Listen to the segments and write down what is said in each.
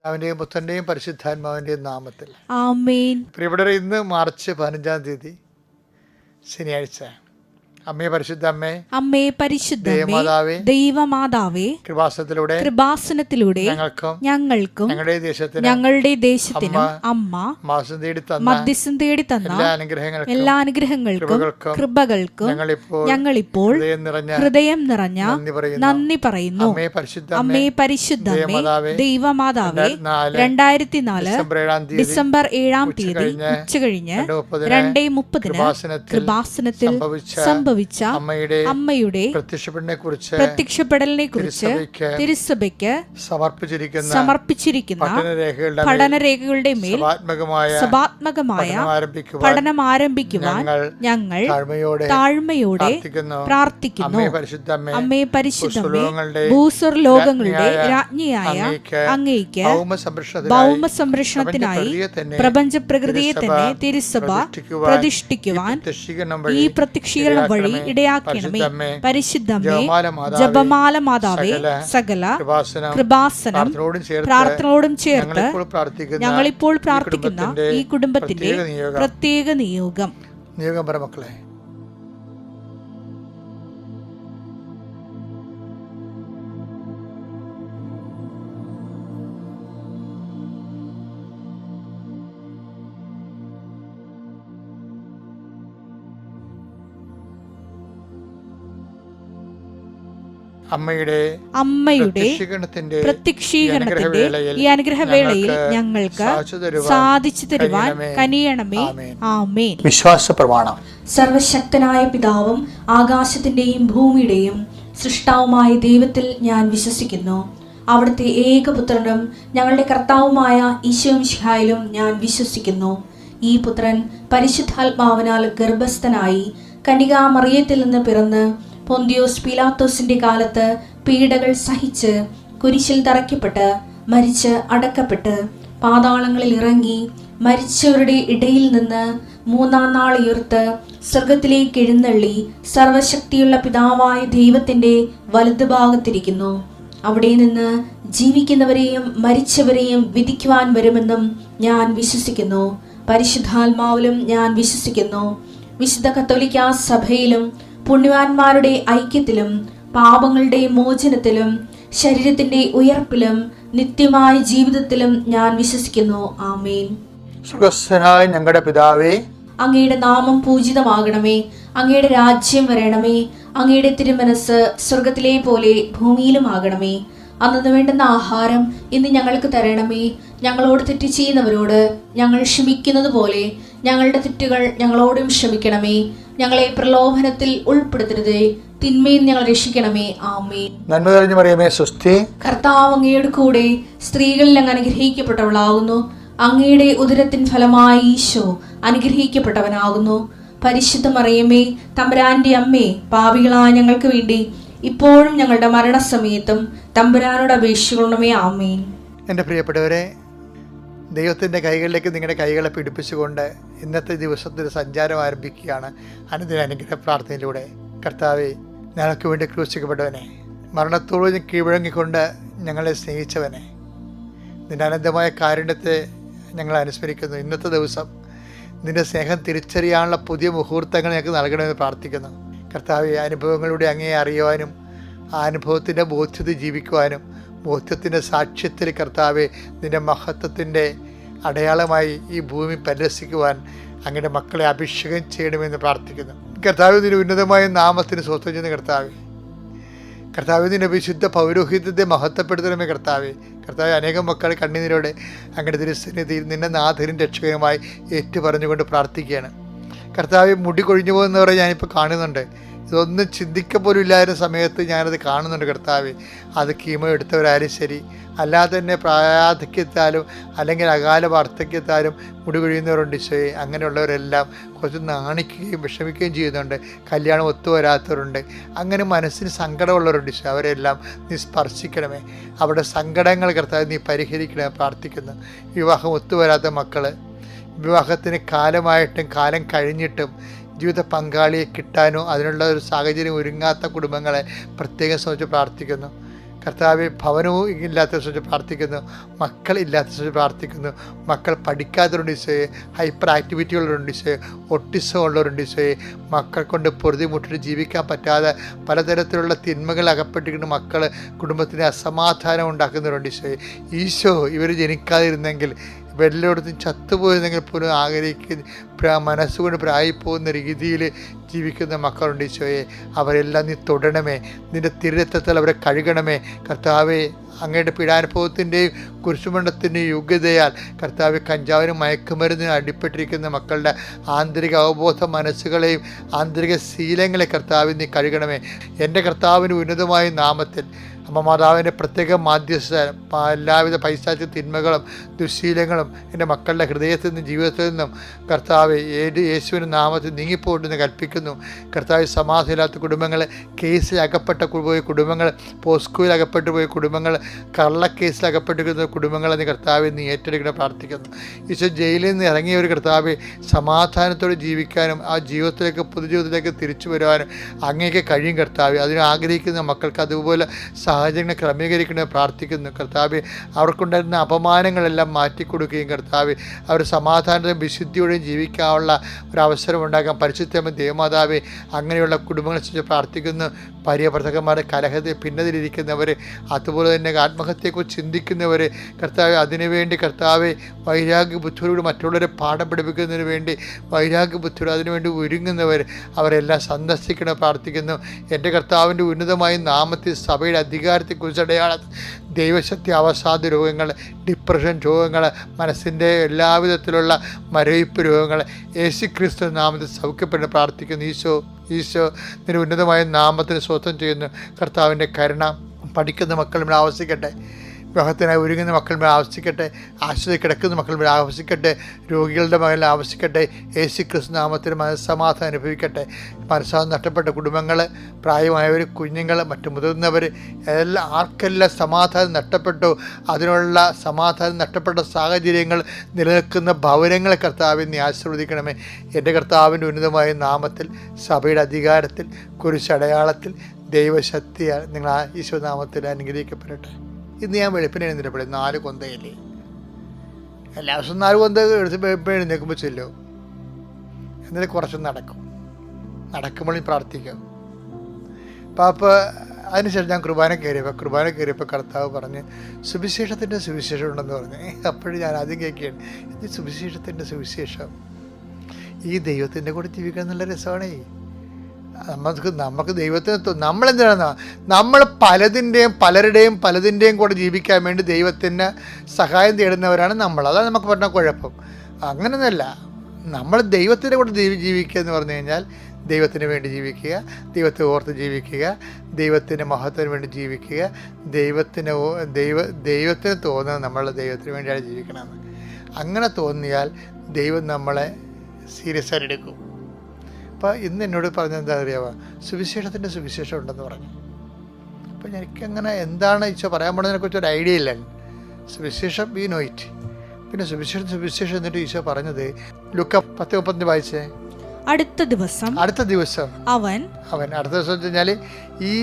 അവൻ്റെയും പുത്രൻ്റെയും പരിശുദ്ധാത്മാവിൻ്റെയും നാമത്തിൽ ആമേൻ. പ്രിയപ്പെട്ടവരെ, ഇന്ന് മാർച്ച് 15 ശനിയാഴ്ച. അമ്മേ പരിശുദ്ധ അമ്മേ, അമ്മേ പരിശുദ്ധ ദൈവമാതാവേ, കൃപാസനത്തിലൂടെ ഞങ്ങൾക്കും ഞങ്ങളുടെ ദേശത്തിനും അമ്മ മധ്യസ്ഥം തേടി തന്ന എല്ലാ അനുഗ്രഹങ്ങൾക്കും കൃപകൾക്കും ഞങ്ങളിപ്പോൾ ഹൃദയം നിറഞ്ഞ നന്ദി പറയുന്നു. അമ്മേ പരിശുദ്ധ ദൈവമാതാവേ, 2004 ഡിസംബർ 7 ഉച്ചകഴിഞ്ഞ് 2:30 കൃപാസനത്തിൽ സംഭവിച്ച അമ്മയുടെ പ്രത്യക്ഷപ്പെടലിനെ കുറിച്ച് തിരുസഭയ്ക്ക് സമർപ്പിച്ചിരിക്കുന്ന പഠനരേഖകളുടെ മേൽ സഭാത്മകമായ പഠനം ആരംഭിക്കുവാൻ ഞങ്ങൾ താഴ്മയോടെ പ്രാർത്ഥിക്കുന്നു. അമ്മേ പരിശുദ്ധമേ, ഭൂസ്വർലോകങ്ങളുടെ രാജ്ഞിയായ അങ്ങേയ്ക്ക് ഭൗമ സംരക്ഷണത്തിനായി പ്രപഞ്ച പ്രകൃതിയെ തന്നെ തിരുസഭ പ്രതിഷ്ഠിക്കുവാൻ ഈ പ്രത്യക്ഷീകരണം വഴി ഇടയാക്കണമേ. പരിശുദ്ധമേ, ജപമാല മാതാവേ, സകല കൃപാസനം പ്രാർത്ഥനയോടും ചേർത്ത് ഞങ്ങളിപ്പോൾ പ്രാർത്ഥിക്കുന്ന ഈ കുടുംബത്തിന്റെ പ്രത്യേക നിയോഗം. മക്കളെ, അമ്മയുടെ പ്രത്യക്ഷീകരണത്തിന്റെ ഈ അനുഗ്രഹവേളയിൽ ഞങ്ങൾക്ക് സാധിച്ചു തരുവാൻ കനിയണമേ. ആമേൻ. വിശ്വാസ പ്രമാണം. സർവശക്തനായ പിതാവും ആകാശത്തിന്റെയും ഭൂമിയുടെയും സൃഷ്ടാവുമായ ദൈവത്തിൽ ഞാൻ വിശ്വസിക്കുന്നു. അവിടുത്തെ ഏകപുത്രനും ഞങ്ങളുടെ കർത്താവുമായ ഈശോമിശിഹായിലും ഞാൻ വിശ്വസിക്കുന്നു. ഈ പുത്രൻ പരിശുദ്ധാത്മാവിനാൽ ഗർഭസ്ഥനായി കന്യകാമറിയത്തിൽ നിന്ന് പിറന്ന് പൊന്തിയോസ് പീലാത്തോസിന്റെ കാലത്ത് പീഡകൾ സഹിച്ച് കുരിശിൽ തറയ്ക്കപ്പെട്ട് മരിച്ച് അടക്കപ്പെട്ട് പാതാളങ്ങളിൽ ഇറങ്ങി മരിച്ചവരുടെ ഇടയിൽ നിന്ന് 3-ാം നാൾ ഉയർത്ത് സ്വർഗത്തിലേക്ക് എഴുന്നള്ളി സർവശക്തിയുള്ള പിതാവായ ദൈവത്തിന്റെ വലതുഭാഗത്തിരിക്കുന്നു. അവിടെ നിന്ന് ജീവിക്കുന്നവരെയും മരിച്ചവരെയും വിധിക്കുവാൻ വരുമെന്നും ഞാൻ വിശ്വസിക്കുന്നു. പരിശുദ്ധാത്മാവിലും ഞാൻ വിശ്വസിക്കുന്നു. വിശുദ്ധ കത്തോലിക്കാ സഭയിലും പുണ്യവാന്മാരുടെ ഐക്യത്തിലും പാപങ്ങളുടെ മോചനത്തിലും ശരീരത്തിന്റെ ഉയർപ്പിലും നിത്യമായ ജീവിതത്തിലും ഞാൻ വിശ്വസിക്കുന്നു. ആമേൻ. സ്വർഗ്ഗസ്ഥനായ ഞങ്ങളുടെ പിതാവേ, അങ്ങയുടെ നാമം പൂജിതമാകണമേ. അങ്ങയുടെ രാജ്യം വരണമേ. അങ്ങയുടെ തിരുമനസ് സ്വർഗത്തിലെ പോലെ ഭൂമിയിലും ആകണമേ. അന്നു വേണ്ടുന്ന ആഹാരം ഇന്ന് ഞങ്ങൾക്ക് തരണമേ. ഞങ്ങളോട് തെറ്റ് ചെയ്യുന്നവരോട് ഞങ്ങൾ ക്ഷമിക്കുന്നത് പോലെ ഞങ്ങളുടെ തെറ്റുകൾ ഞങ്ങളോടും ക്ഷമിക്കണമേ. ഞങ്ങളെ പ്രലോഭനത്തിൽ ഉൾപ്പെടുത്തരുതേ, തിന്മയിൽ ഞങ്ങൾ രക്ഷിക്കണമേ. ആമേൻ. നന്മ നിറഞ്ഞ മറിയമേ, സ്വസ്തി. കർത്താവ് അങ്ങയുടെ കൂടെ സ്ത്രീകളിൽ അങ്ങ് അനുഗ്രഹിക്കപ്പെട്ടവളാകുന്നു. അങ്ങയുടെ ഉദരത്തിൻ ഫലമായി ഈശോ അനുഗ്രഹിക്കപ്പെട്ടവനാകുന്നു. പരിശുദ്ധ മറിയമേ, തമ്പുരാന്റെ അമ്മേ, പാപികളായ ഞങ്ങൾക്ക് വേണ്ടി ഇപ്പോഴും ഞങ്ങളുടെ മരണസമയത്തും തമ്പുരാനോട് അപേക്ഷിക്കണമേ. ആമേൻ. എൻ്റെ പ്രിയപ്പെട്ടവരെ, ദൈവത്തിൻ്റെ കൈകളിലേക്ക് നിങ്ങളുടെ കൈകളെ പിടിപ്പിച്ചുകൊണ്ട് ഇന്നത്തെ ദിവസത്തിൻ്റെ സഞ്ചാരം ആരംഭിക്കുകയാണ്. അനുദിന അനുഗ്രഹ പ്രാർത്ഥനയിലൂടെ. കർത്താവേ, ഞങ്ങൾക്ക് വേണ്ടി ക്രൂശിക്കപ്പെട്ടവനെ, മരണത്തോട് കീഴ്വഴങ്ങിക്കൊണ്ട് ഞങ്ങളെ സ്നേഹിച്ചവനെ, നിന്റെ അനന്തമായ കാരുണ്യത്തെ ഞങ്ങൾ അനുസ്മരിക്കുന്നു. ഇന്നത്തെ ദിവസം നിന്റെ സ്നേഹം തിരിച്ചറിയാനുള്ള പുതിയ മുഹൂർത്തങ്ങൾ ഞങ്ങൾക്ക് നൽകണമെന്ന് പ്രാർത്ഥിക്കുന്നു. കർത്താവേ, അനുഭവങ്ങളിലൂടെ അങ്ങയെ അറിയുവാനും ആ അനുഭവത്തിൻ്റെ ബോധ്യത ജീവിക്കുവാനും ബോധ്യത്തിൻ്റെ സാക്ഷ്യത്തിൽ കർത്താവെ നിന്റെ മഹത്വത്തിൻ്റെ അടയാളമായി ഈ ഭൂമി പരിരസിക്കുവാൻ അങ്ങയുടെ മക്കളെ അഭിഷേകം ചെയ്യണമെന്ന് പ്രാർത്ഥിക്കുന്നു. കർത്താവ്, നിന്റെ ഉന്നതമായ നാമത്തിന് സ്വസ്ഥം ചെയ്യുന്ന കർത്താവ് നിന്റെ വിശുദ്ധ പൗരോഹിത്യത്തെ മഹത്വപ്പെടുത്തണമേ. കർത്താവെ, അനേകം മക്കൾ കണ്ണുനീരോടെ അങ്ങയുടെ തിരുസന്നിധിയിൽ നിന്റെ നാഥനും രക്ഷകനുമായി ഏറ്റുപറഞ്ഞുകൊണ്ട് പ്രാർത്ഥിക്കുകയാണ്. കർത്താവ്, മുടി കൊഴിഞ്ഞു പോകുന്നവരെ ഞാനിപ്പോൾ കാണുന്നുണ്ട്. ഇതൊന്നും ചിന്തിക്കപ്പോലും ഇല്ലായിരുന്ന സമയത്ത് ഞാനത് കാണുന്നുണ്ട്. കർത്താവെ, അത് കീമോ എടുത്തവരാരും ശരി, അല്ലാതെ തന്നെ പ്രായാധിക്യത്താലും അല്ലെങ്കിൽ അകാല വാർദ്ധക്യത്താലും മുടി കൊഴിയുന്നവരുണ്ട്. ഈശോയെ, അങ്ങനെയുള്ളവരെല്ലാം കുറച്ച് നാണിക്കുകയും വിഷമിക്കുകയും ചെയ്യുന്നുണ്ട്. കല്യാണം ഒത്തുവരാത്തവരുണ്ട്. അങ്ങനെ മനസ്സിന് സങ്കടമുള്ളവരുണ്ട്. ഈശോ, അവരെല്ലാം നീ സ്പർശിക്കണമേ. അവരുടെ സങ്കടങ്ങൾ കർത്താവ് നീ പരിഹരിക്കണമേ പ്രാർത്ഥിക്കുന്നു. വിവാഹം ഒത്തുവരാത്ത മക്കൾ, വിവാഹത്തിന് കാലമായിട്ടും കാലം കഴിഞ്ഞിട്ടും ജീവിത പങ്കാളിയെ കിട്ടാനോ അതിനുള്ള ഒരു സാഹചര്യം ഒരുങ്ങാത്ത കുടുംബങ്ങളെ പ്രത്യേകം സംബന്ധിച്ച് പ്രാർത്ഥിക്കുന്നു. കർത്താവെ ഭവനവും ഇല്ലാത്ത ദിവസം പ്രാർത്ഥിക്കുന്നു, മക്കൾ ഇല്ലാത്ത ദിവസം പ്രാർത്ഥിക്കുന്നു, മക്കൾ പഠിക്കാത്തവരുണ്ട് ഈശോയെ, ഹൈപ്പർ ആക്ടിവിറ്റി ഉള്ളവരുണ്ട് ഈശോയെ, ഒട്ടിസം ഉള്ളവരുണ്ട് ഈശോയെ, മക്കൾ കൊണ്ട് പൊറുതിമുട്ടിട്ട് ജീവിക്കാൻ പറ്റാതെ പലതരത്തിലുള്ള തിന്മകൾ അകപ്പെട്ടിരിക്കുന്ന മക്കൾ കുടുംബത്തിന് അസമാധാനം ഉണ്ടാക്കുന്നവരുണ്ട് ഈശോയെ. ഈശോ ഇവർ ജനിക്കാതിരുന്നെങ്കിൽ, വെള്ളയിടത്തും ചത്തുപോയിരുന്നെങ്കിൽ പോലും ആഗ്രഹിക്കുന്ന മനസ്സുകൊണ്ട് പ്രായിപ്പോകുന്ന രീതിയിൽ ജീവിക്കുന്ന മക്കളുണ്ട് ഈശോയെ. അവരെല്ലാം നീ തൊടണമേ, നിൻ്റെ തിരുരക്തത്തിൽ അവരെ കഴുകണമേ കർത്താവെ. അങ്ങയുടെ പീഡാനുഭവത്തിൻ്റെയും കുരിശുമരണത്തിൻ്റെയും യോഗ്യതയാൽ കർത്താവ് കഞ്ചാവിനും മയക്കുമരുന്നിനും അടിപ്പെട്ടിരിക്കുന്ന മക്കളുടെ ആന്തരിക അവബോധ മനസ്സുകളെയും ആന്തരിക ശീലങ്ങളെ കർത്താവ് നീ കഴുകണമേ. എൻ്റെ കർത്താവിന് ഉന്നതമായ നാമത്തിൽ അമ്മ മാതാവിൻ്റെ പ്രത്യേക മാധ്യസ്ഥ എല്ലാവിധ പൈശാചിക തിന്മകളും ദുശ്ശീലങ്ങളും എൻ്റെ മക്കളുടെ ഹൃദയത്തിൽ നിന്നും ജീവിതത്തിൽ നിന്നും കർത്താവ് യേശുവിൻ്റെ നാമത്തിൽ നീങ്ങിപ്പോട്ടെന്ന് കൽപ്പിക്കുന്നു. കർത്താവ് സമാധാനമില്ലാത്ത കുടുംബങ്ങൾ, കേസിൽ അകപ്പെട്ട പോയ കുടുംബങ്ങൾ, പോസ്കോയിൽ അകപ്പെട്ടു പോയ കുടുംബങ്ങൾ, കള്ളക്കേസിൽ അകപ്പെട്ടിരിക്കുന്ന കുടുംബങ്ങളെ കർത്താവ് നീ ഏറ്റെടുക്കണം പ്രാർത്ഥിക്കുന്നു. ഈശോ ജയിലിൽ നിന്ന് ഇറങ്ങിയ ഒരു കർത്താവ് സമാധാനത്തോടെ ജീവിക്കാനും ആ ജീവിതത്തിലേക്ക് പൊതുജീവിതത്തിലേക്ക് തിരിച്ചു വരുവാനും അങ്ങേക്ക് കഴിയും കർത്താവ്. അതിന് ആഗ്രഹിക്കുന്ന മക്കൾക്ക് അതുപോലെ സാഹചര്യങ്ങൾ ക്രമീകരിക്കണമെന്ന് പ്രാർത്ഥിക്കുന്നു കർത്താവ്. അവർക്കുണ്ടായിരുന്ന അപമാനങ്ങളെല്ലാം മാറ്റിക്കൊടുക്കുകയും കർത്താവ് അവർ സമാധാനത്തോടെയും വിശുദ്ധിയോടെയും ജീവിക്കാനുള്ള ഒരവസരം ഉണ്ടാക്കാൻ പരിശുദ്ധമായ ദേവമാതാവേ അങ്ങനെയുള്ള കുടുംബങ്ങളെ കുറിച്ച് പ്രാർത്ഥിക്കുന്നു. ഭാര്യാഭർത്താക്കന്മാരെ കലഹത്തിൽ ഭിന്നതയിലിരിക്കുന്നവർ, അതുപോലെ തന്നെ ആത്മഹത്യയെക്കുറിച്ച് ചിന്തിക്കുന്നവർ കർത്താവ്, അതിനുവേണ്ടി കർത്താവ് വൈരാഗ്യ ബുദ്ധിയോട് മറ്റുള്ളവരെ പാഠം പഠിപ്പിക്കുന്നതിന് വേണ്ടി വൈരാഗ്യ ബുദ്ധിയോട് അതിനുവേണ്ടി ഒരുങ്ങുന്നവർ അവരെല്ലാം സന്ദർശിക്കണം പ്രാർത്ഥിക്കുന്നു. എൻ്റെ കർത്താവിൻ്റെ ഉന്നതമായ നാമത്തിൽ സഭയുടെ അധികാരത്തെക്കുറിച്ച് അടയാളം ദൈവശക്തി അവസാദ രോഗങ്ങൾ, ഡിപ്രഷൻ രോഗങ്ങൾ, മനസ്സിൻ്റെ എല്ലാവിധത്തിലുള്ള മരവിപ്പ് രോഗങ്ങൾ യേശുക്രിസ്തു നാമത്തിൽ സൗഖ്യപ്പെട്ട് പ്രാർത്ഥിക്കുന്നു. ഈശോ നിന്റെ ഉന്നതമായ നാമത്തിന് സ്വന്തം ചെയ്യുന്നു. കർത്താവിൻ്റെ കരുണ പഠിക്കുന്ന മക്കൾ ആവശ്യിക്കട്ടെ, വിവാഹത്തിനായി ഒരുങ്ങുന്ന മക്കൾ മേൽ ആവശ്യിക്കട്ടെ, ആശുപത്രി കിടക്കുന്ന മക്കൾ മേൽ ആവശ്യിക്കട്ടെ, രോഗികളുടെ മകളിൽ ആവശ്യിക്കട്ടെ. യേശുക്രിസ്തു നാമത്തിൽ മനസ്സമാധാനം അനുഭവിക്കട്ടെ. മനസ്സാധനം നഷ്ടപ്പെട്ട കുടുംബങ്ങൾ, പ്രായമായവർ, കുഞ്ഞുങ്ങൾ, മറ്റു മുതിർന്നവർ, ആർക്കെല്ലാം സമാധാനം നഷ്ടപ്പെട്ടു, അതിനുള്ള സമാധാനം നഷ്ടപ്പെട്ട സാഹചര്യങ്ങൾ നിലനിൽക്കുന്ന ഭവനങ്ങളെ കർത്താവിനെ നീ ആശീർവദിക്കണമേ. എൻ്റെ കർത്താവിൻ്റെ ഉന്നതമായ നാമത്തിൽ സഭയുടെ അധികാരത്തിൽ കുരിശടയാളത്തിൽ ദൈവശക്തിയാൽ നിങ്ങൾ ആ ഈശോനാമത്തിൽ അനുഗ്രഹിക്കപ്പെടട്ടെ. ഇന്ന് ഞാൻ വെളുപ്പിനെ എഴുന്നേറ്റപ്പോഴേ 4 കൊന്തയില്ലേ, എല്ലാ ദിവസവും 4 കൊന്ത എടുത്ത് വെളുപ്പിനെ എഴുന്നേൽക്കുമ്പോൾ ചെല്ലും, എന്നിട്ട് കുറച്ച് നടക്കുമ്പോൾ നീ പ്രാർത്ഥിക്കും. അപ്പോൾ അതിനുശേഷം ഞാൻ കുർബാന കയറിയപ്പോൾ കർത്താവ് പറഞ്ഞ് സുവിശേഷത്തിൻ്റെ സുവിശേഷം ഉണ്ടെന്ന് പറഞ്ഞ്. അപ്പോഴും ഞാൻ ആദ്യം കേൾക്കുകയാണ്, ഇത് സുവിശേഷത്തിൻ്റെ സുവിശേഷം. ഈ ദൈവത്തിൻ്റെ കൂടെ ജീവിക്കാൻ നല്ല രസമാണേ. നമുക്ക് ദൈവത്തിന് നമ്മളെന്താണ്, നമ്മൾ പലരുടെയും കൂടെ ജീവിക്കാൻ വേണ്ടി ദൈവത്തിന് സഹായം തേടുന്നവരാണ് നമ്മൾ. അതാണ് നമുക്ക് പറഞ്ഞ കുഴപ്പം. അങ്ങനെയൊന്നുമല്ല, നമ്മൾ ദൈവത്തിൻ്റെ കൂടെ ജീവിക്കുക എന്ന് പറഞ്ഞു കഴിഞ്ഞാൽ ദൈവത്തിന് വേണ്ടി ജീവിക്കുക, ദൈവത്തെ ഓർത്ത് ജീവിക്കുക, ദൈവത്തിൻ്റെ മഹത്വത്തിന് വേണ്ടി ജീവിക്കുക, ദൈവത്തിന് തോന്നുന്നത് നമ്മൾ ദൈവത്തിന് വേണ്ടിയാണ് ജീവിക്കണമെന്ന്. അങ്ങനെ തോന്നിയാൽ ദൈവം നമ്മളെ സീരിയസ് ആയിട്ട് എടുക്കും. അപ്പോൾ ഇന്ന് എന്നോട് പറഞ്ഞത് എന്താ അറിയാമോ, സുവിശേഷത്തിൻ്റെ സുവിശേഷം ഉണ്ടെന്ന് പറഞ്ഞു. അപ്പോൾ എനിക്കങ്ങനെ എന്താണ് ഈശോ പറയാൻ പോണതിനെക്കുറിച്ച് ഒരു ഐഡിയ ഇല്ല. സുവിശേഷം വി നോ ഇറ്റ്. പിന്നെ സുവിശേഷം എന്നിട്ട് ഈശോ പറഞ്ഞത് ലുക്ക 10:30 വായിച്ചേ. അടുത്ത ദിവസം അടുത്ത ദിവസം വെച്ച് കഴിഞ്ഞാൽ ഈ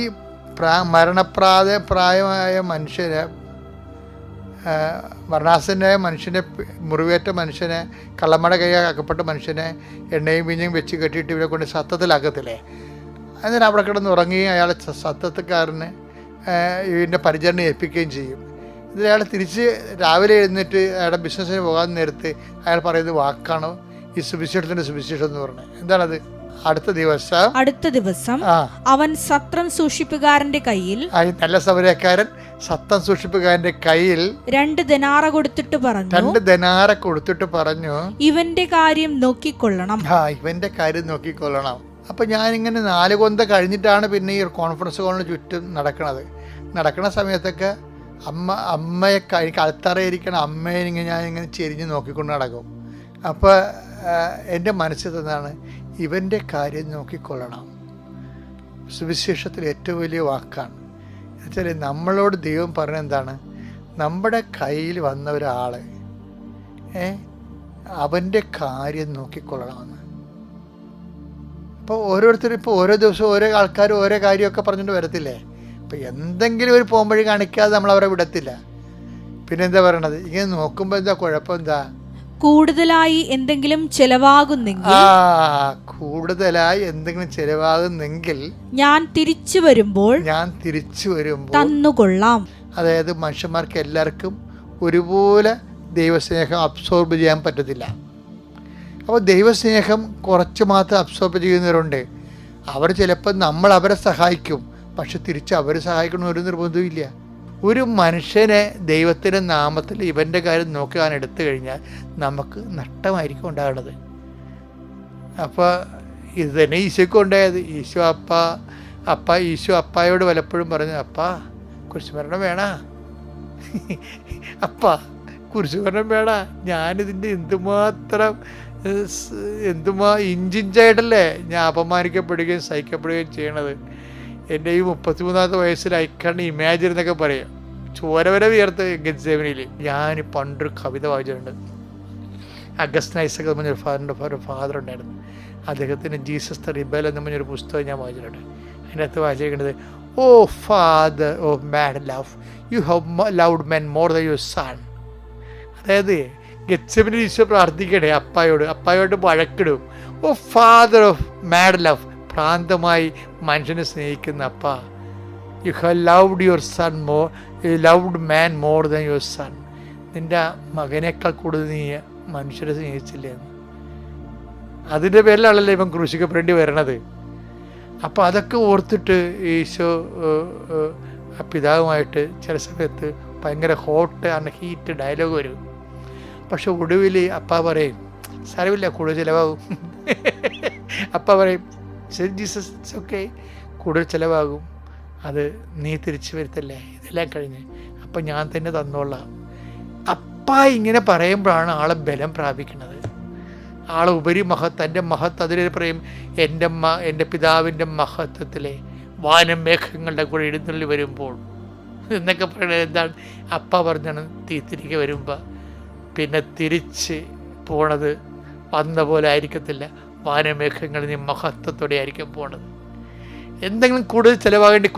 മരണപ്രായമായ മനുഷ്യനെ, മരണാസനായ മനുഷ്യനെ, മുറിവേറ്റ മനുഷ്യനെ, കള്ളമട കൈയാക്കപ്പെട്ട മനുഷ്യനെ എണ്ണയും വീഞ്ഞും വെച്ച് കെട്ടിയിട്ട് ഇവരെ കൊണ്ട് സത്തത്തിലാക്കത്തില്ലേ. എന്നിട്ട് അവിടെ കിടന്ന് ഉറങ്ങുകയും അയാൾ സത്തക്കാരന് ഇതിൻ്റെ പരിചരണം ഏൽപ്പിക്കുകയും ചെയ്യും. എന്നിട്ട് അയാൾ തിരിച്ച് രാവിലെ എഴുന്നേറ്റ് അയാളുടെ ബിസിനസ്സിന് പോകാൻ നേരത്ത് അയാൾ പറയുന്നത് വാക്കാണോ ഈ സുവിശേഷത്തിൻ്റെ സുവിശേഷം എന്ന് പറഞ്ഞത്. എന്താണത്? അടുത്ത ദിവസം അവൻ സത്രം സൂക്ഷിപ്പുകാരന്റെ കയ്യിൽ, നല്ല സമരക്കാരൻ സത്രം സൂക്ഷിപ്പുകാരന്റെ കയ്യിൽ 2 ദനാറ കൊടുത്തിട്ട് പറഞ്ഞു, ഇവന്റെ കാര്യം നോക്കിക്കൊള്ളണം. അപ്പൊ ഞാനിങ്ങനെ 4 കൊന്ത കഴിഞ്ഞിട്ടാണ് പിന്നെ ഈ കോൺഫറൻസ് കോളിന് ചുറ്റും നടക്കണ സമയത്തൊക്കെ അമ്മയെ കളത്തറയിരിക്കണം അമ്മയെ ഞാനിങ്ങനെ ചെരിഞ്ഞ് നോക്കിക്കൊണ്ട് നടക്കും. അപ്പോൾ എൻ്റെ മനസ്സിൽ തന്നാണ് ഇവൻ്റെ കാര്യം നോക്കിക്കൊള്ളണം. സുവിശേഷത്തിൽ ഏറ്റവും വലിയ വാക്കാണ്. എന്നുവെച്ചാൽ നമ്മളോട് ദൈവം പറഞ്ഞ എന്താണ്, നമ്മുടെ കയ്യിൽ വന്ന ഒരാൾ അവൻ്റെ കാര്യം നോക്കിക്കൊള്ളണമെന്ന്. അപ്പോൾ ഓരോരുത്തരും ഇപ്പോൾ ഓരോ ദിവസവും ഓരോ ആൾക്കാർ ഓരോ കാര്യമൊക്കെ പറഞ്ഞിട്ട് വരത്തില്ലേ. അപ്പം എന്തെങ്കിലും ഒരു പോംവഴി കാണിക്കാതെ നമ്മൾ അവരെ വിടത്തില്ല. പിന്നെന്താ പറയണത്? ഇങ്ങനെ നോക്കുമ്പോൾ എന്താ കുഴപ്പം? എന്താ കൂടുതലായി എന്തെങ്കിലും ചെലവാകുന്നെങ്കിൽ കൂടുതലായി എന്തെങ്കിലും ചെലവാകുന്നെങ്കിൽ ഞാൻ തിരിച്ചു വരുമ്പോൾ തന്നുകൊള്ളാം. അതായത് മനുഷ്യന്മാർക്ക് എല്ലാവർക്കും ഒരുപോലെ ദൈവസ്നേഹം അബ്സോർബ് ചെയ്യാൻ പറ്റത്തില്ല. അപ്പോൾ ദൈവസ്നേഹം കുറച്ച് മാത്രം അബ്സോർബ് ചെയ്യുന്നവരുണ്ട്. അവർ ചിലപ്പോൾ നമ്മൾ അവരെ സഹായിക്കും, പക്ഷെ തിരിച്ച് അവർ സഹായിക്കണമെന്ന് ഒരു നിർബന്ധവും ഇല്ല. ഒരു മനുഷ്യനെ ദൈവത്തിൻ്റെ നാമത്തിൽ ഇവൻ്റെ കാര്യം നോക്കാൻ എടുത്തു കഴിഞ്ഞാൽ നമുക്ക് നഷ്ടമായിരിക്കും ഉണ്ടാകുന്നത്. അപ്പോൾ ഇത് തന്നെ ഈശോയ്ക്ക് ഉണ്ടായത്. ഈശോ അപ്പായോട് പലപ്പോഴും പറഞ്ഞു, അപ്പാ കുരിശുമരണം വേണ, അപ്പാ കുരിശുമരണം വേണ. ഞാനിതിൻ്റെ ഇഞ്ചിഞ്ചായിട്ടല്ലേ ഞാൻ അപമാനിക്കപ്പെടുകയും സഹിക്കപ്പെടുകയും ചെയ്യണത്. എൻ്റെ ഈ 33-ാമത്തെ വയസ്സിൽ ഐക്കണ്ട് ഇമാജിൻ എന്നൊക്കെ പറയും. ചോരവര വിയർത്ത് ഗെത്സേമനിയിൽ. ഞാൻ പണ്ടൊരു കവിത വായിച്ചിട്ടുണ്ട്. അഗസ്റ്റിൻ ഐസക് എന്ന് പറഞ്ഞൊരു ഫാദർ ഉണ്ടായിരുന്നു. അദ്ദേഹത്തിന് ജീസസ് ദ റിബൽ എന്ന് പറഞ്ഞൊരു പുസ്തകം ഞാൻ വായിച്ചിട്ടുണ്ട്. അതിനകത്ത് വായിച്ചിരിക്കുന്നത്, oh father of mad love, you have loved men more than your son. അതായത് ഗെത്സേമനിൽ ഈശോ പ്രാർത്ഥിക്കണേ അപ്പായോട് വഴക്കിടും. Oh father of mad love, ഭ്രാന്തമായി മനുഷ്യനെ സ്നേഹിക്കുന്ന അപ്പ, you have loved your son more, you loved man more than your son. നിൻ്റെ മകനേക്കാൾ കൂടുതൽ നീ മനുഷ്യരെ സ്നേഹിച്ചില്ലേ എന്ന്. അതിൻ്റെ പേരിലാണല്ലോ ഇവൻ ക്രൂശിക്കപ്പെടേണ്ടി വരണത്. അപ്പോൾ അതൊക്കെ ഓർത്തിട്ട് ഈശോ പിതാവുമായിട്ട് ചില സമയത്ത് ഭയങ്കര ഹീറ്റ് ഡയലോഗ് വരും. പക്ഷെ ഒടുവിൽ അപ്പ പറയും, സാരമില്ല, കൂടുതൽ ചിലവാകും. അപ്പ പറയും, ശരി ജീസസ്, ഇറ്റ്സ് ഓക്കെ, കൂടുതൽ ചിലവാകും, അത് നീ തിരിച്ചു വരുത്തല്ലേ, ഇതെല്ലാം കഴിഞ്ഞ് അപ്പം ഞാൻ തന്നെ തന്നോളാം. അപ്പ ഇങ്ങനെ പറയുമ്പോഴാണ് ആളെ ബലം പ്രാപിക്കുന്നത്. ആളെ ഉപരി തൻ്റെ അതിൽ പറയും, എൻ്റെ പിതാവിൻ്റെ മഹത്വത്തിലെ വാനം മേഘങ്ങളുടെ കൂടെ എഴുന്നള്ളി വരുമ്പോൾ എന്നൊക്കെ പറയുന്നത് എന്താണ്? അപ്പ പറഞ്ഞാണ് തിരികെ വരുമ്പോൾ പിന്നെ തിരിച്ച് പോണത് വന്ന പോലെ ആയിരിക്കത്തില്ല. വാനമേഘങ്ങളിൽ നീ മഹത്വത്തോടെ ആയിരിക്കും പോണത്. എന്തെങ്കിലും കൂടുതൽ ചിലവാകേണ്ടി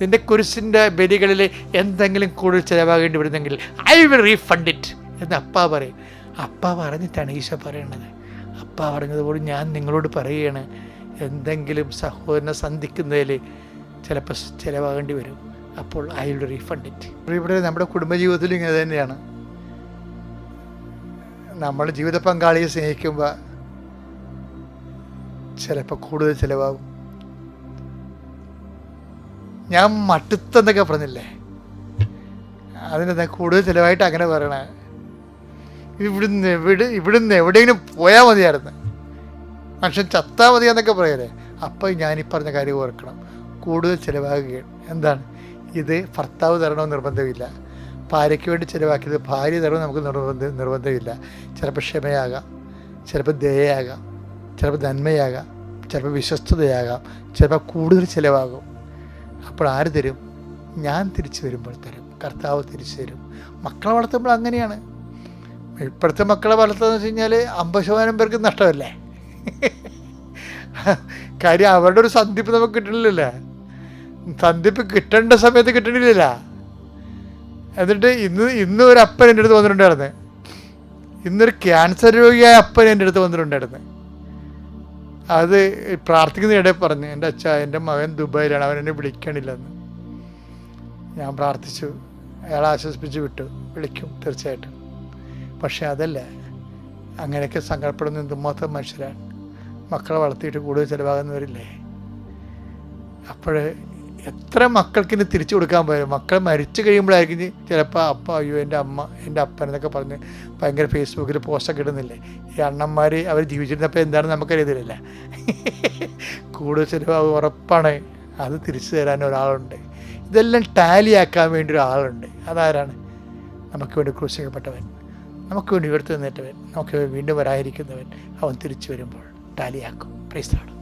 നിൻ്റെ കുരിശിൻ്റെ ബലികളിൽ എന്തെങ്കിലും കൂടുതൽ ചിലവാകേണ്ടി വരുന്നെങ്കിൽ ഐ വിൽ റീഫണ്ട് ഇറ്റ് എന്ന് അപ്പ പറയും. അപ്പ പറഞ്ഞിട്ടാണ് ഈശോ പറയണത്. അപ്പ പറഞ്ഞതുപോലെ ഞാൻ നിങ്ങളോട് പറയുകയാണ്, എന്തെങ്കിലും സഹോദരനെ സന്ധിക്കുന്നതിൽ ചിലപ്പോൾ ചിലവാകേണ്ടി വരും, അപ്പോൾ ഐ വിൽ റീഫണ്ട് ഇറ്റ്. ഇവിടെ നമ്മുടെ കുടുംബജീവിതത്തിലും ഇങ്ങനെ തന്നെയാണ്. നമ്മൾ ജീവിത പങ്കാളിയെ സ്നേഹിക്കുമ്പോൾ ചിലപ്പോൾ കൂടുതൽ ചിലവാകും. ഞാൻ മട്ടുത്തെന്നൊക്കെ പറഞ്ഞില്ലേ, അതിനെന്താ കൂടുതൽ ചിലവായിട്ട് അങ്ങനെ പറയണേ? ഇവിടുന്ന് എവിടെയെങ്കിലും പോയാൽ മതിയായിരുന്നു, മനുഷ്യൻ ചത്താൽ മതിയാന്നൊക്കെ പറയല്ലേ. അപ്പം ഞാനീ പറഞ്ഞ കാര്യം ഓർക്കണം, കൂടുതൽ ചിലവാകുകയാണ്. എന്താണ് ഇത്? ഭർത്താവ് തരണമെന്ന് നിർബന്ധമില്ല. ഭാര്യയ്ക്ക് വേണ്ടി ചിലവാക്കിയത് ഭാര്യ തരണമെന്ന് നമുക്ക് നിർബന്ധമില്ല. ചിലപ്പോൾ ക്ഷമയാകാം, ചിലപ്പോൾ ദയയാകാം, ചിലപ്പോൾ നന്മയാകാം, ചിലപ്പോൾ വിശ്വസ്തതയാകാം, ചിലപ്പോൾ കൂടുതൽ ചിലവാകും. അപ്പോൾ ആര് തരും? ഞാൻ തിരിച്ചു വരുമ്പോൾ തരും, കർത്താവ് തിരിച്ചു തരും. മക്കളെ വളർത്തുമ്പോൾ അങ്ങനെയാണ്. ഇപ്പോഴത്തെ മക്കളെ വളർത്തുകയെന്ന് വെച്ച് കഴിഞ്ഞാൽ 50% പേർക്ക് നഷ്ടമല്ലേ. കാര്യം അവരുടെ ഒരു സന്ധിപ്പ് നമുക്ക് കിട്ടണില്ലല്ലോ. സന്ധിപ്പ് കിട്ടേണ്ട സമയത്ത് കിട്ടണില്ല. എന്നിട്ട് ഇന്ന് ഒരു അപ്പൻ എൻ്റെ അടുത്ത് വന്നിട്ടുണ്ടായിരുന്നു. ഇന്നൊരു ക്യാൻസർ രോഗിയായ അപ്പൻ എൻ്റെ അടുത്ത് വന്നിട്ടുണ്ടായിരുന്നു. അത് പ്രാർത്ഥിക്കുന്നതിനിടെ പറഞ്ഞു, എൻ്റെ അച്ഛാ, എൻ്റെ മകൻ ദുബായിലാണ്, അവൻ എന്നെ വിളിക്കണില്ലെന്ന്. ഞാൻ പ്രാർത്ഥിച്ചു, അയാളെ ആശ്വസിപ്പിച്ച് വിട്ടു. വിളിക്കും തീർച്ചയായിട്ടും. പക്ഷേ അതല്ല, അങ്ങനെയൊക്കെ സങ്കടപ്പെടുന്ന എന്തുമാത്രം മനുഷ്യരാണ്. മക്കളെ വളർത്തിയിട്ട് കൂടുതൽ ചിലവാകുന്നവരില്ലേ. അപ്പോൾ എത്ര മക്കൾക്കിന് തിരിച്ചു കൊടുക്കാൻ പറ്റും? മക്കൾ മരിച്ചു കഴിയുമ്പോഴായിരിക്കും ചിലപ്പോൾ അപ്പ, അയ്യോ എൻ്റെ അമ്മ, എൻ്റെ അപ്പൻ എന്നൊക്കെ പറഞ്ഞ് ഭയങ്കര ഫേസ്ബുക്കിൽ പോസ്റ്റൊക്കെ ഇടുന്നില്ലേ. ഈ അണ്ണന്മാർ അവർ ജീവിച്ചിരുന്നപ്പോൾ എന്താണെന്ന് നമുക്കറിയത്തില്ല. കൂടുതൽ ചിലവാകും ഉറപ്പാണ്. അത് തിരിച്ചു തരാൻ ഒരാളുണ്ട്. ഇതെല്ലാം ടാലിയാക്കാൻ വേണ്ടി ഒരാളുണ്ട്. അതാരാണ്? നമുക്ക് വേണ്ടി ക്രൂശിക്കപ്പെട്ടവൻ, നമുക്ക് വേണ്ടി ഉയർത്തി നിന്നിട്ടവൻ, നമുക്ക് വീണ്ടും വരാതിരിക്കുന്നവൻ. അവൻ തിരിച്ചു വരുമ്പോൾ ടാലിയാക്കും. Praise the Lord.